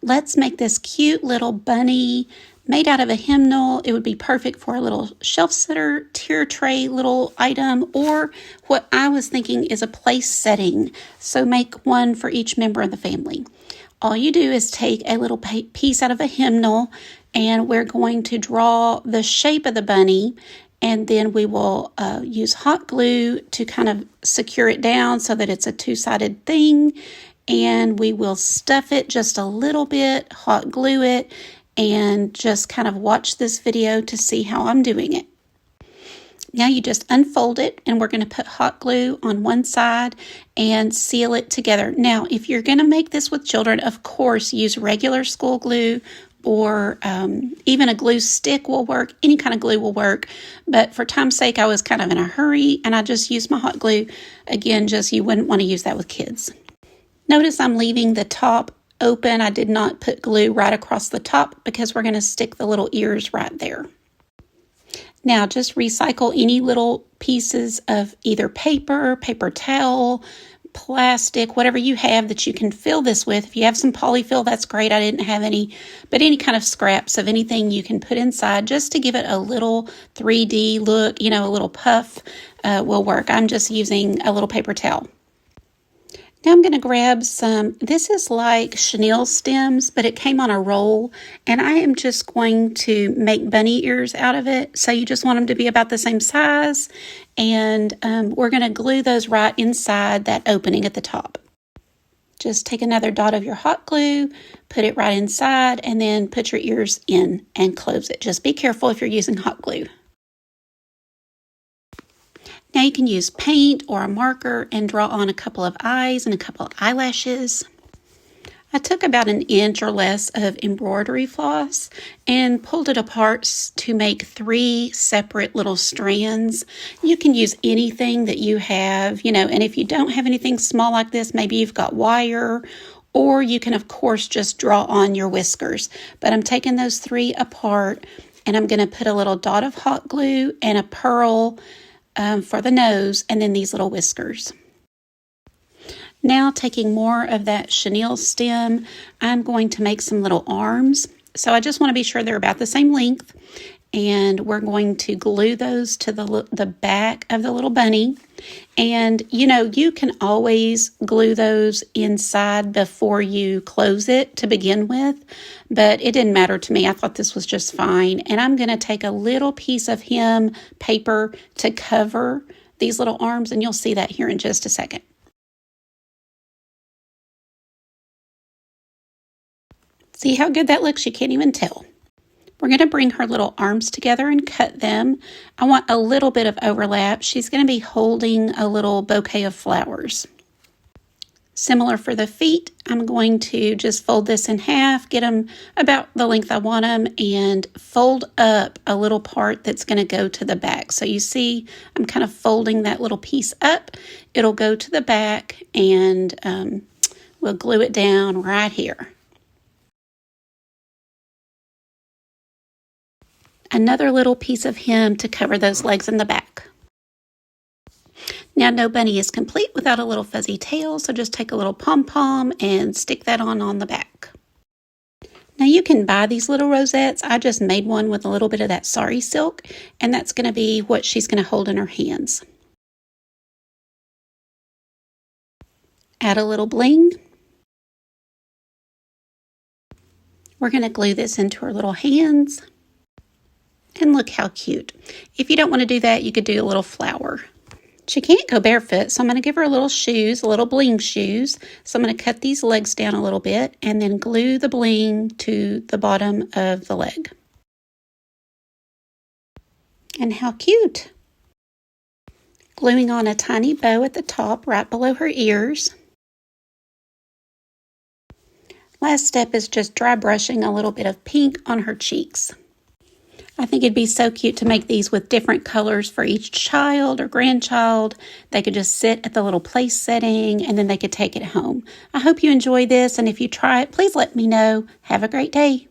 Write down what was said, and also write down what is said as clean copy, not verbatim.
let's make this cute little bunny made out of a hymnal. It would be perfect for a little shelf sitter, tier tray little item, or what I was thinking is a place setting. So make one for each member of the family. All you do is take a little piece out of a hymnal, and we're going to draw the shape of the bunny, and then we will use hot glue to kind of secure it down so that it's a two-sided thing, and we will stuff it just a little bit, hot glue it, and just kind of watch this video to see how I'm doing it. Now you just unfold it, and we're going to put hot glue on one side and seal it together. Now, if you're going to make this with children, of course, use regular school glue, or even a glue stick will work. Any kind of glue will work. But for time's sake, I was kind of in a hurry, and I just used my hot glue. Again, just you wouldn't want to use that with kids. Notice I'm leaving the top open. I did not put glue right across the top because we're going to stick the little ears right there. Now, just recycle any little pieces of either paper towel, plastic, whatever you have that you can fill this with. If you have some polyfill, that's great. I didn't have any, but any kind of scraps of anything you can put inside just to give it a little 3D look, a little puff will work. I'm just using a little paper towel. Now I'm going to grab some, this is like chenille stems, but it came on a roll, and I am just going to make bunny ears out of it. So you just want them to be about the same size, and we're going to glue those right inside that opening at the top. Just take another dot of your hot glue, put it right inside, and then put your ears in and close it. Just be careful if you're using hot glue. Now you can use paint or a marker and draw on a couple of eyes and a couple of eyelashes. I took about an inch or less of embroidery floss and pulled it apart to make 3 separate little strands. You can use anything that you have, and if you don't have anything small like this, maybe you've got wire, or you can, of course, just draw on your whiskers. But I'm taking those 3 apart, and I'm going to put a little dot of hot glue and a pearl for the nose, and then these little whiskers. Now, taking more of that chenille stem, I'm going to make some little arms. So I just want to be sure they're about the same length, and we're going to glue those to the back of the little bunny. And you can always glue those inside before you close it to begin with, but it didn't matter to me. I thought this was just fine. And I'm going to take a little piece of hem paper to cover these little arms, and you'll see that here in just a second. See how good that looks? You can't even tell. We're going to bring her little arms together and cut them. I want a little bit of overlap. She's going to be holding a little bouquet of flowers. Similar for the feet, I'm going to just fold this in half, get them about the length I want them, and fold up a little part that's going to go to the back. So you see, I'm kind of folding that little piece up. It'll go to the back, and we'll glue it down right here. Another little piece of hem to cover those legs in the back. Now, no bunny is complete without a little fuzzy tail, so just take a little pom-pom and stick that on the back. Now, you can buy these little rosettes. I just made one with a little bit of that Sari silk, and that's going to be what she's going to hold in her hands. Add a little bling. We're going to glue this into her little hands. And look how cute. If you don't want to do that, you could do a little flower. She can't go barefoot, so I'm going to give her a little shoes, a little bling shoes. So I'm going to cut these legs down a little bit and then glue the bling to the bottom of the leg. And how cute. Gluing on a tiny bow at the top right below her ears. Last step is just dry brushing a little bit of pink on her cheeks. I think it'd be so cute to make these with different colors for each child or grandchild. They could just sit at the little place setting, and then they could take it home. I hope you enjoy this, and if you try it, please let me know. Have a great day.